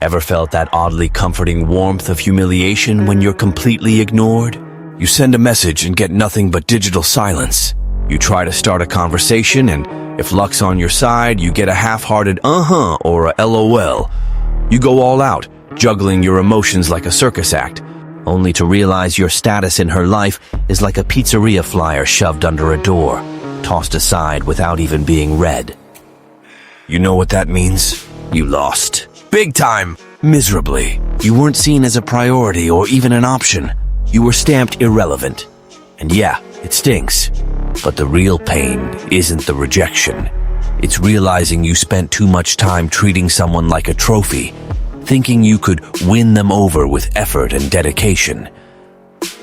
Ever felt that oddly comforting warmth of humiliation when you're completely ignored? You send a message and get nothing but digital silence. You try to start a conversation, and if luck's on your side, you get a half-hearted uh-huh or a LOL. You go all out, juggling your emotions like a circus act, only to realize your status in her life is like a pizzeria flyer shoved under a door, tossed aside without even being read. You know what that means? You lost. Big time! Miserably. You weren't seen as a priority or even an option. You were stamped irrelevant. And yeah, it stinks. But the real pain isn't the rejection. It's realizing you spent too much time treating someone like a trophy, thinking you could win them over with effort and dedication.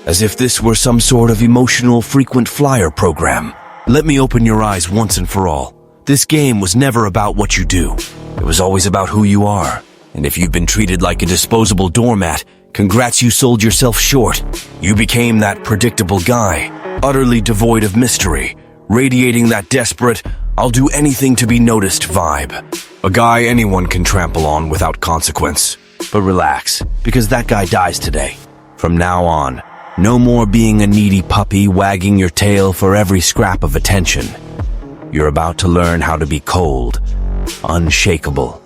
As if this were some sort of emotional frequent flyer program. Let me open your eyes once and for all. This game was never about what you do. It was always about who you are. And if you've been treated like a disposable doormat, congrats, you sold yourself short. You became that predictable guy, utterly devoid of mystery, radiating that desperate, I'll do anything to be noticed vibe. A guy anyone can trample on without consequence. But relax, because that guy dies today. From now on, no more being a needy puppy wagging your tail for every scrap of attention. You're about to learn how to be cold, unshakable.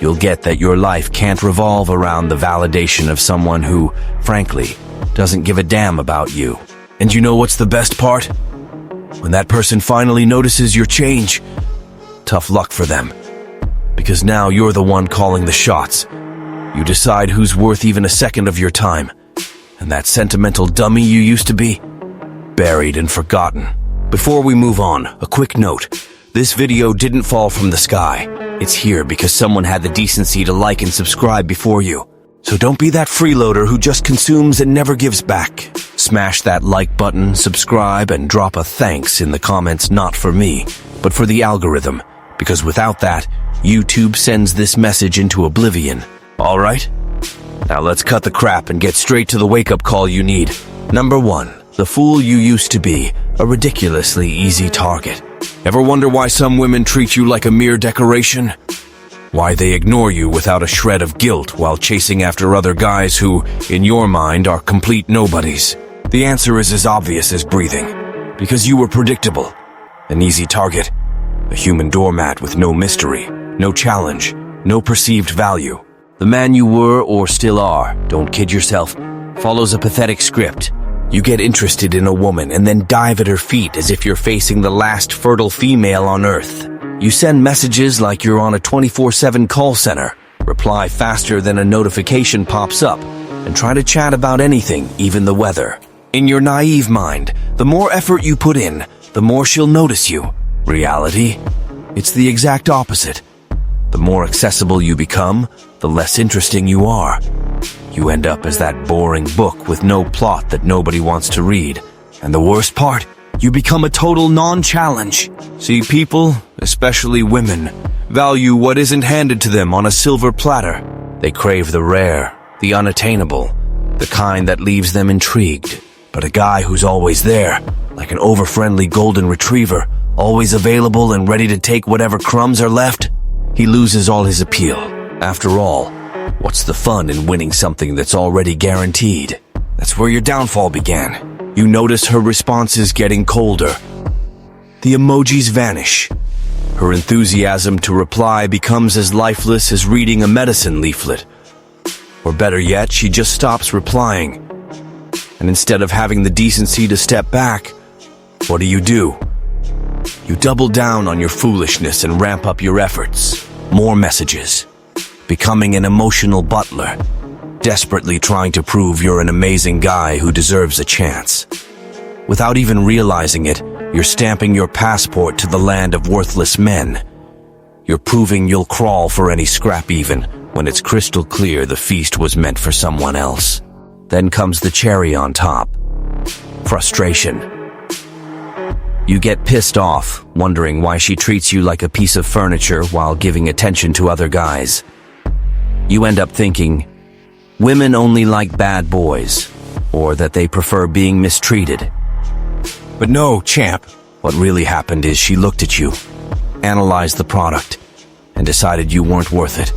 You'll get that your life can't revolve around the validation of someone who, frankly, doesn't give a damn about you. And you know what's the best part? When that person finally notices your change, tough luck for them. Because now you're the one calling the shots. You decide who's worth even a second of your time. And that sentimental dummy you used to be, buried and forgotten. Before we move on, a quick note. This video didn't fall from the sky. It's here because someone had the decency to like and subscribe before you. So don't be that freeloader who just consumes and never gives back. Smash that like button, subscribe, and drop a thanks in the comments, not for me, but for the algorithm. Because without that, YouTube sends this message into oblivion. Alright? Now let's cut the crap and get straight to the wake-up call you need. Number 1. The fool you used to be. A ridiculously easy target. Ever wonder why some women treat you like a mere decoration? Why they ignore you without a shred of guilt while chasing after other guys who, in your mind, are complete nobodies? The answer is as obvious as breathing. Because you were predictable. An easy target. A human doormat with no mystery, no challenge, no perceived value. The man you were or still are, don't kid yourself, follows a pathetic script. You get interested in a woman and then dive at her feet as if you're facing the last fertile female on Earth. You send messages like you're on a 24/7 call center, reply faster than a notification pops up, and try to chat about anything, even the weather. In your naive mind, the more effort you put in, the more she'll notice you. Reality? It's the exact opposite. The more accessible you become, the less interesting you are. You end up as that boring book with no plot that nobody wants to read. And the worst part, you become a total non-challenge. See, people, especially women, value what isn't handed to them on a silver platter. They crave the rare, the unattainable, the kind that leaves them intrigued. But a guy who's always there, like an over-friendly golden retriever, always available and ready to take whatever crumbs are left, he loses all his appeal. After all, what's the fun in winning something that's already guaranteed? That's where your downfall began. You notice her responses getting colder. The emojis vanish. Her enthusiasm to reply becomes as lifeless as reading a medicine leaflet. Or better yet, she just stops replying. And instead of having the decency to step back, what do? You double down on your foolishness and ramp up your efforts. More messages. Becoming an emotional butler. Desperately trying to prove you're an amazing guy who deserves a chance. Without even realizing it, you're stamping your passport to the land of worthless men. You're proving you'll crawl for any scrap even, when it's crystal clear the feast was meant for someone else. Then comes the cherry on top. Frustration. You get pissed off, wondering why she treats you like a piece of furniture while giving attention to other guys. You end up thinking, women only like bad boys, or that they prefer being mistreated. But no, champ. What really happened is she looked at you, analyzed the product, and decided you weren't worth it.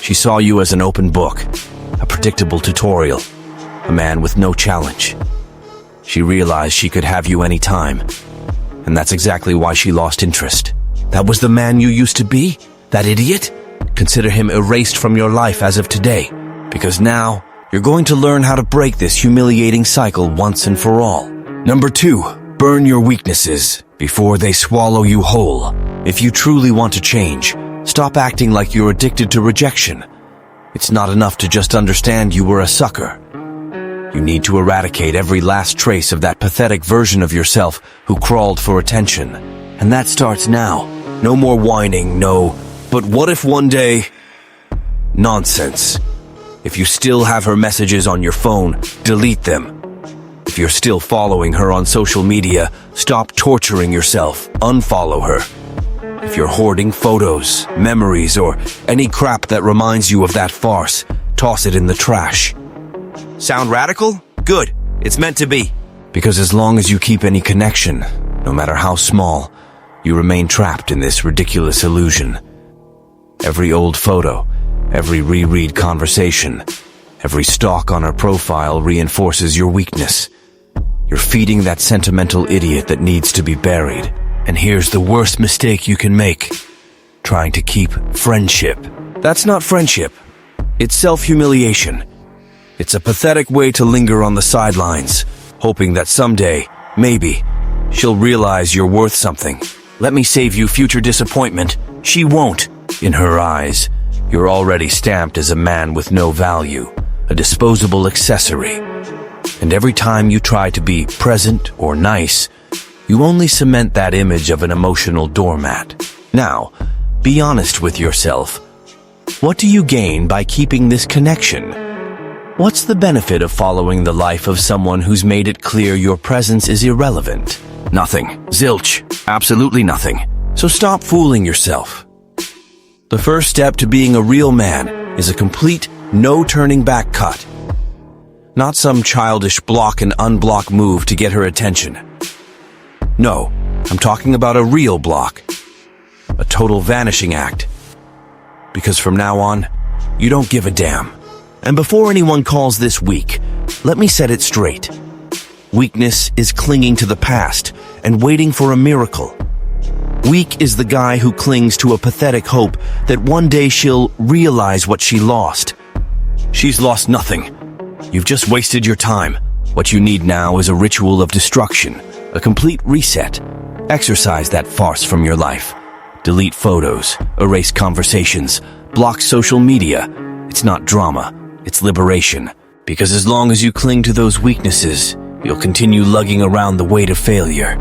She saw you as an open book, a predictable tutorial, a man with no challenge. She realized she could have you anytime, and that's exactly why she lost interest. That was the man you used to be? That idiot? Consider him erased from your life as of today, because now you're going to learn how to break this humiliating cycle once and for all. Number 2, burn your weaknesses before they swallow you whole. If you truly want to change, stop acting like you're addicted to rejection. It's not enough to just understand you were a sucker. You need to eradicate every last trace of that pathetic version of yourself who crawled for attention. And that starts now. No more whining, no, but what if one day... Nonsense. If you still have her messages on your phone, delete them. If you're still following her on social media, stop torturing yourself, unfollow her. If you're hoarding photos, memories, or any crap that reminds you of that farce, toss it in the trash. Sound radical? Good. It's meant to be. Because as long as you keep any connection, no matter how small, you remain trapped in this ridiculous illusion. Every old photo, every reread conversation, every stalk on her profile reinforces your weakness. You're feeding that sentimental idiot that needs to be buried. And here's the worst mistake you can make. Trying to keep friendship. That's not friendship. It's self-humiliation. It's a pathetic way to linger on the sidelines, hoping that someday, maybe, she'll realize you're worth something. Let me save you future disappointment. She won't. In her eyes, you're already stamped as a man with no value, a disposable accessory. And every time you try to be present or nice, you only cement that image of an emotional doormat. Now, be honest with yourself. What do you gain by keeping this connection? What's the benefit of following the life of someone who's made it clear your presence is irrelevant? Nothing. Zilch. Absolutely nothing. So stop fooling yourself. The first step to being a real man is a complete, no-turning-back cut. Not some childish block and unblock move to get her attention. No, I'm talking about a real block. A total vanishing act. Because from now on, you don't give a damn. And before anyone calls this weak, let me set it straight. Weakness is clinging to the past and waiting for a miracle. Weak is the guy who clings to a pathetic hope that one day she'll realize what she lost. She's lost nothing. You've just wasted your time. What you need now is a ritual of destruction, a complete reset. Exorcise that farce from your life. Delete photos, erase conversations, block social media. It's not drama. It's liberation, because as long as you cling to those weaknesses, you'll continue lugging around the weight of failure.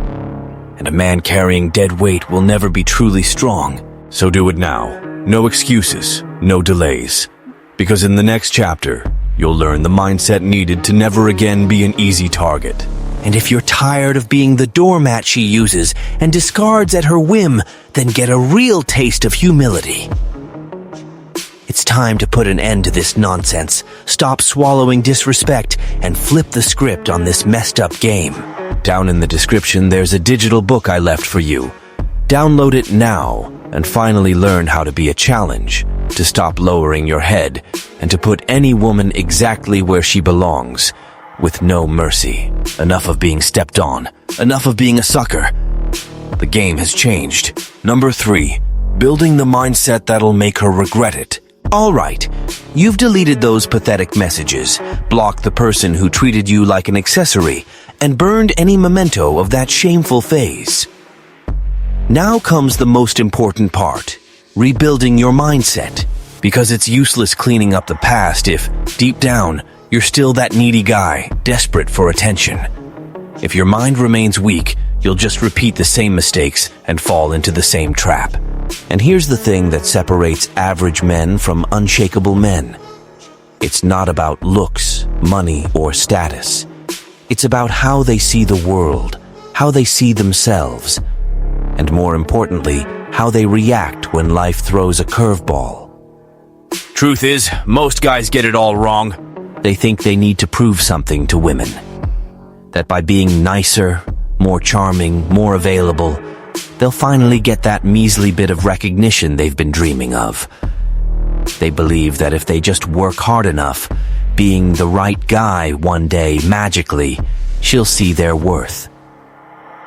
And a man carrying dead weight will never be truly strong. So do it now. No excuses, no delays. Because in the next chapter, you'll learn the mindset needed to never again be an easy target. And if you're tired of being the doormat she uses and discards at her whim, then get a real taste of humility. It's time to put an end to this nonsense, stop swallowing disrespect, and flip the script on this messed up game. Down in the description, there's a digital book I left for you. Download it now and finally learn how to be a challenge, to stop lowering your head, and to put any woman exactly where she belongs, with no mercy. Enough of being stepped on. Enough of being a sucker. The game has changed. Number 3, building the mindset that'll make her regret it. All right, you've deleted those pathetic messages, blocked the person who treated you like an accessory, and burned any memento of that shameful phase. Now comes the most important part, rebuilding your mindset. Because it's useless cleaning up the past if, deep down, you're still that needy guy, desperate for attention. If your mind remains weak, you'll just repeat the same mistakes and fall into the same trap. And here's the thing that separates average men from unshakable men. It's not about looks, money, or status. It's about how they see the world, how they see themselves, and more importantly, how they react when life throws a curveball. Truth is, most guys get it all wrong. They think they need to prove something to women. That by being nicer, more charming, more available, they'll finally get that measly bit of recognition they've been dreaming of. They believe that if they just work hard enough, being the right guy one day magically, she'll see their worth.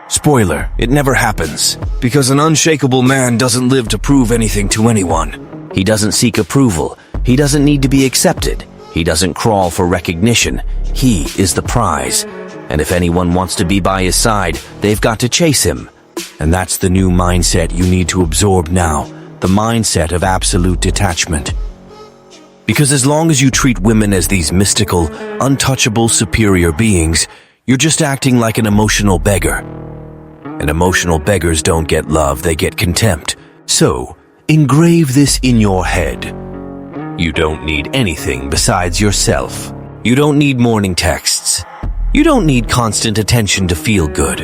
Spoiler, it never happens, because an unshakable man doesn't live to prove anything to anyone. He doesn't seek approval. He doesn't need to be accepted. He doesn't crawl for recognition. He is the prize. And if anyone wants to be by his side, they've got to chase him. And that's the new mindset you need to absorb now, the mindset of absolute detachment. Because as long as you treat women as these mystical, untouchable, superior beings, you're just acting like an emotional beggar. And emotional beggars don't get love, they get contempt. So, engrave this in your head. You don't need anything besides yourself. You don't need morning texts. You don't need constant attention to feel good.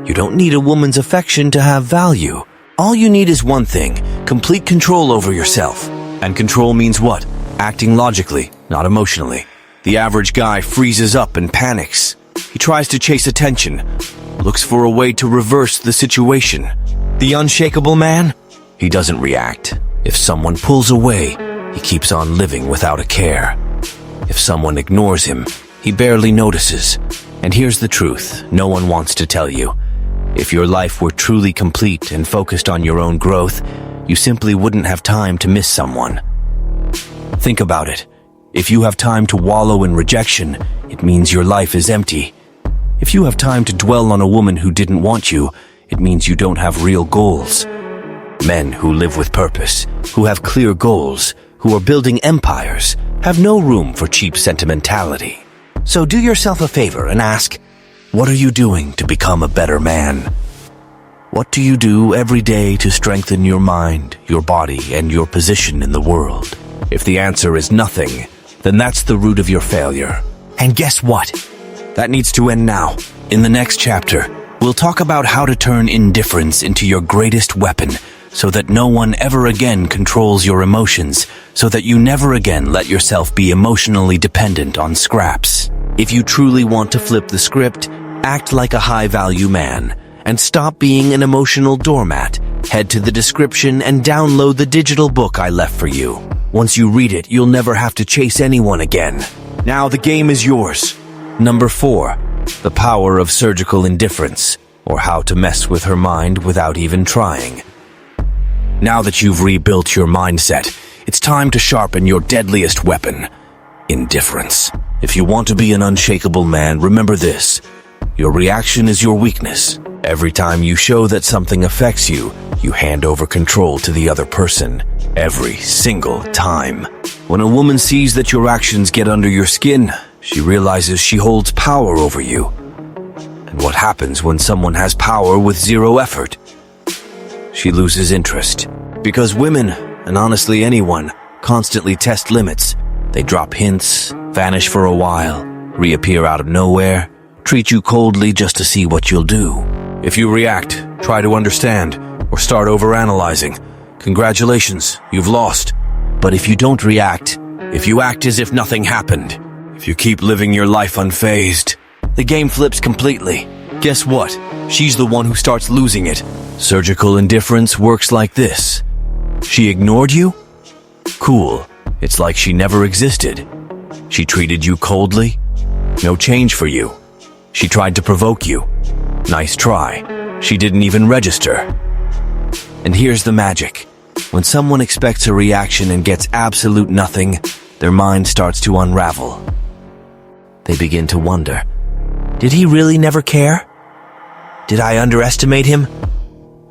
You don't need a woman's affection to have value. All you need is one thing, complete control over yourself. And control means what? Acting logically, not emotionally. The average guy freezes up and panics. He tries to chase attention, looks for a way to reverse the situation. The unshakable man? He doesn't react. If someone pulls away, he keeps on living without a care. If someone ignores him, he barely notices. And here's the truth no one wants to tell you. If your life were truly complete and focused on your own growth, you simply wouldn't have time to miss someone. Think about it. If you have time to wallow in rejection, it means your life is empty. If you have time to dwell on a woman who didn't want you, it means you don't have real goals. Men who live with purpose, who have clear goals, who are building empires, have no room for cheap sentimentality. So do yourself a favor and ask, what are you doing to become a better man? What do you do every day to strengthen your mind, your body, and your position in the world? If the answer is nothing, then that's the root of your failure. And guess what? That needs to end now. In the next chapter, we'll talk about how to turn indifference into your greatest weapon so that no one ever again controls your emotions, so that you never again let yourself be emotionally dependent on scraps. If you truly want to flip the script, act like a high-value man and stop being an emotional doormat. Head to the description and download the digital book I left for you. Once you read it, you'll never have to chase anyone again. Now the game is yours. Number 4, the power of surgical indifference, or how to mess with her mind without even trying. Now that you've rebuilt your mindset, it's time to sharpen your deadliest weapon, indifference. If you want to be an unshakable man, remember this. Your reaction is your weakness. Every time you show that something affects you, you hand over control to the other person. Every single time. When a woman sees that your actions get under your skin, she realizes she holds power over you. And what happens when someone has power with zero effort? She loses interest. Because women, and honestly anyone, constantly test limits. They drop hints, vanish for a while, reappear out of nowhere, treat you coldly just to see what you'll do. If you react, try to understand, or start overanalyzing, congratulations, you've lost. But if you don't react, if you act as if nothing happened, if you keep living your life unfazed, the game flips completely. Guess what? She's the one who starts losing it. Surgical indifference works like this. She ignored you? Cool. It's like she never existed. She treated you coldly? No change for you. She tried to provoke you. Nice try. She didn't even register. And here's the magic. When someone expects a reaction and gets absolute nothing, their mind starts to unravel. They begin to wonder, did he really never care? Did I underestimate him?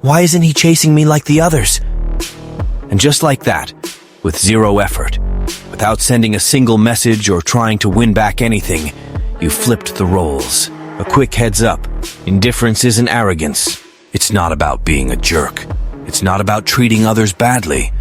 Why isn't he chasing me like the others? And just like that, with zero effort, without sending a single message or trying to win back anything, you flipped the roles. A quick heads up, indifference isn't arrogance. It's not about being a jerk. It's not about treating others badly.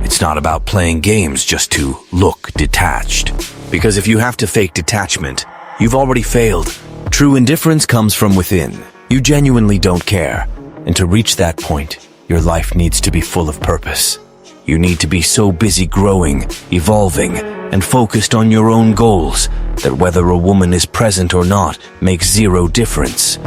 It's not about playing games just to look detached. Because if you have to fake detachment, you've already failed. True indifference comes from within. You genuinely don't care. And to reach that point, your life needs to be full of purpose. You need to be so busy growing, evolving, and focused on your own goals that whether a woman is present or not makes zero difference.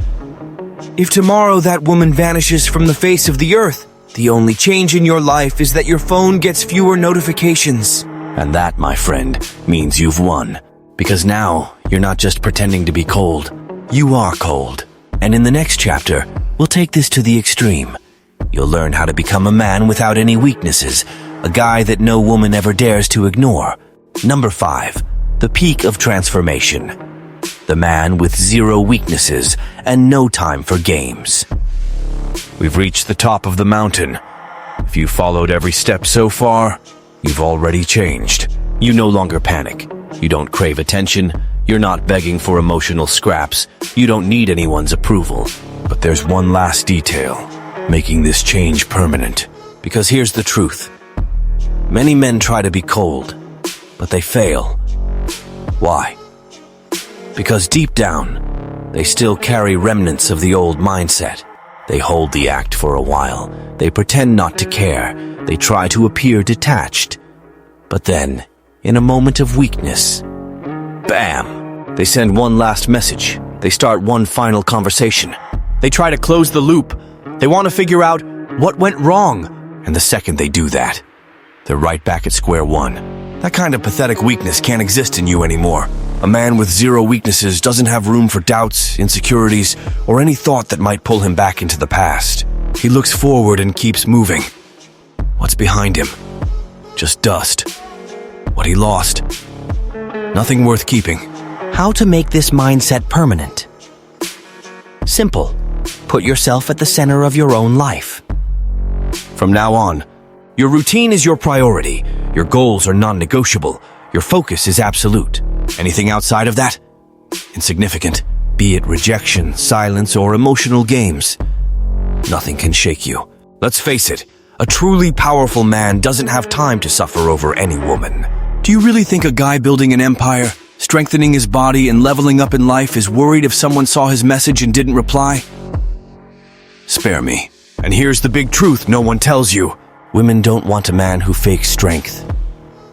If tomorrow that woman vanishes from the face of the earth, The only change in your life is that your phone gets fewer notifications. And that, my friend, means you've won. Because now, you're not just pretending to be cold. You are cold. And in the next chapter, we'll take this to the extreme. You'll learn how to become a man without any weaknesses, a guy that no woman ever dares to ignore. Number 5, the peak of transformation. The man with 0 weaknesses and no time for games. We've reached the top of the mountain. If you followed every step so far, you've already changed. You no longer panic. You don't crave attention. You're not begging for emotional scraps. You don't need anyone's approval. But there's one last detail, making this change permanent. Because here's the truth. Many men try to be cold, but they fail. Why? Because deep down, they still carry remnants of the old mindset. They hold the act for a while. They pretend not to care. They try to appear detached. But then, in a moment of weakness, bam! They send one last message. They start one final conversation. They try to close the loop. They want to figure out what went wrong. And the second they do that, they're right back at square one. That kind of pathetic weakness can't exist in you anymore. A man with 0 weaknesses doesn't have room for doubts, insecurities, or any thought that might pull him back into the past. He looks forward and keeps moving. What's behind him? Just dust. What he lost? Nothing worth keeping. How to make this mindset permanent? Simple. Put yourself at the center of your own life. From now on, your routine is your priority. Your goals are non-negotiable. Your focus is absolute. Anything outside of that? Insignificant. Be it rejection, silence, or emotional games. Nothing can shake you. Let's face it, a truly powerful man doesn't have time to suffer over any woman. Do you really think a guy building an empire, strengthening his body, and leveling up in life is worried if someone saw his message and didn't reply? Spare me. And here's the big truth no one tells you. Women don't want a man who fakes strength.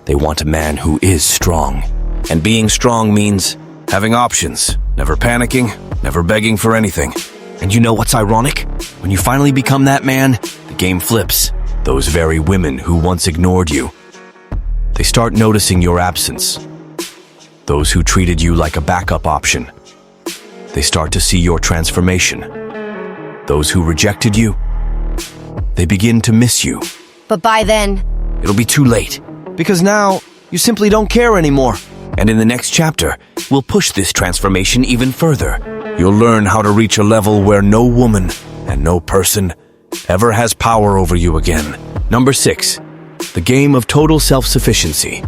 They want a man who is strong. And being strong means having options, never panicking, never begging for anything. And you know what's ironic? When you finally become that man, the game flips. Those very women who once ignored you, they start noticing your absence. Those who treated you like a backup option, they start to see your transformation. Those who rejected you, they begin to miss you. But by then, It'll be too late, because now you simply don't care anymore. And in the next chapter, we'll push this transformation even further. You'll learn how to reach a level where no woman and no person ever has power over you again. Number 6, the game of total self-sufficiency,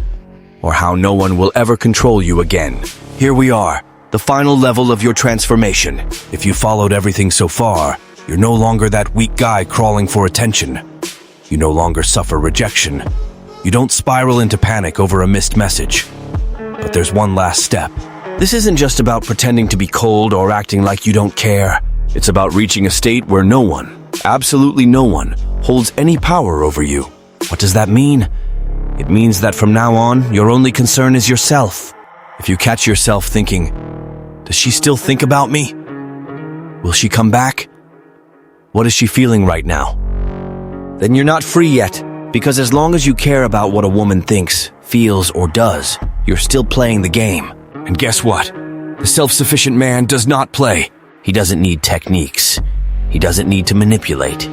or how no one will ever control you again. Here we are, the final level of your transformation. If you followed everything so far, you're no longer that weak guy crawling for attention. You no longer suffer rejection. You don't spiral into panic over a missed message. But there's one last step. This isn't just about pretending to be cold or acting like you don't care. It's about reaching a state where no one, absolutely no one, holds any power over you. What does that mean? It means that from now on, your only concern is yourself. If you catch yourself thinking, does she still think about me? Will she come back? What is she feeling right now? Then you're not free yet, because as long as you care about what a woman thinks, feels, or does, you're still playing the game. And guess what? The self-sufficient man does not play. He doesn't need techniques. He doesn't need to manipulate.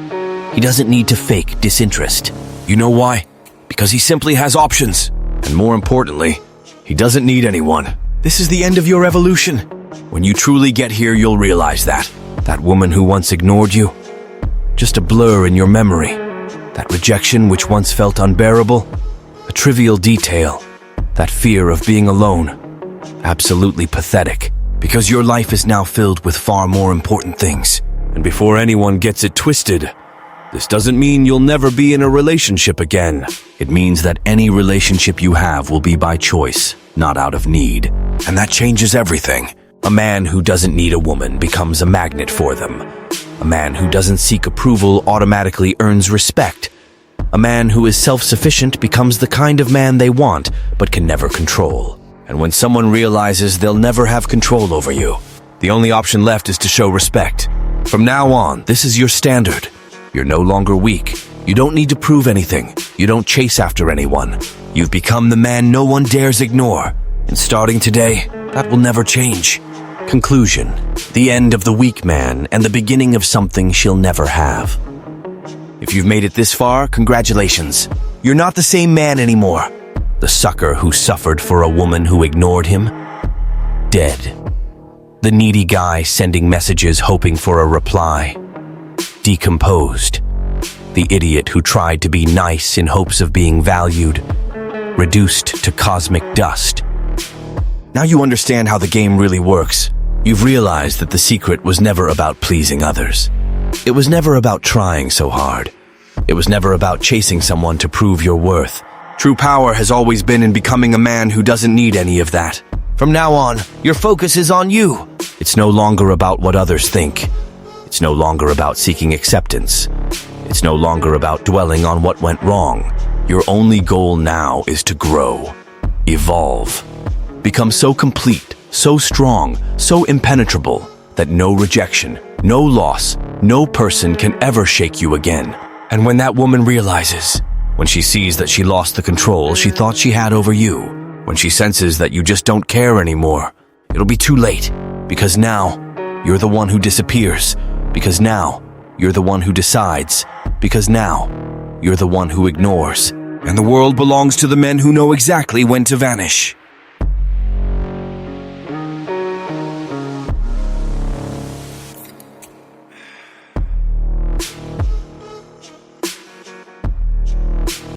He doesn't need to fake disinterest. You know why? Because he simply has options. And more importantly, he doesn't need anyone. This is the end of your evolution. When you truly get here, you'll realize that. That woman who once ignored you, just a blur in your memory. That rejection which once felt unbearable, a trivial detail. That fear of being alone, absolutely pathetic. Because your life is now filled with far more important things. And before anyone gets it twisted, this doesn't mean you'll never be in a relationship again. It means that any relationship you have will be by choice, not out of need. And that changes everything. A man who doesn't need a woman becomes a magnet for them. A man who doesn't seek approval automatically earns respect. A man who is self-sufficient becomes the kind of man they want, but can never control. And when someone realizes they'll never have control over you, the only option left is to show respect. From now on, this is your standard. You're no longer weak. You don't need to prove anything. You don't chase after anyone. You've become the man no one dares ignore. And starting today, that will never change. Conclusion: the end of the weak man and the beginning of something she'll never have. If you've made it this far, congratulations. You're not the same man anymore. The sucker who suffered for a woman who ignored him? Dead. The needy guy sending messages hoping for a reply? Decomposed. The idiot who tried to be nice in hopes of being valued? Reduced to cosmic dust. Now you understand how the game really works. You've realized that the secret was never about pleasing others. It was never about trying so hard. It was never about chasing someone to prove your worth. True power has always been in becoming a man who doesn't need any of that. From now on, your focus is on you. It's no longer about what others think. It's no longer about seeking acceptance. It's no longer about dwelling on what went wrong. Your only goal now is to grow, evolve, become so complete, so strong, so impenetrable that no rejection, no loss, no person can ever shake you again. And when that woman realizes, when she sees that she lost the control she thought she had over you, when she senses that you just don't care anymore, it'll be too late, because now you're the one who disappears, because now you're the one who decides, because now you're the one who ignores, and the world belongs to the men who know exactly when to vanish.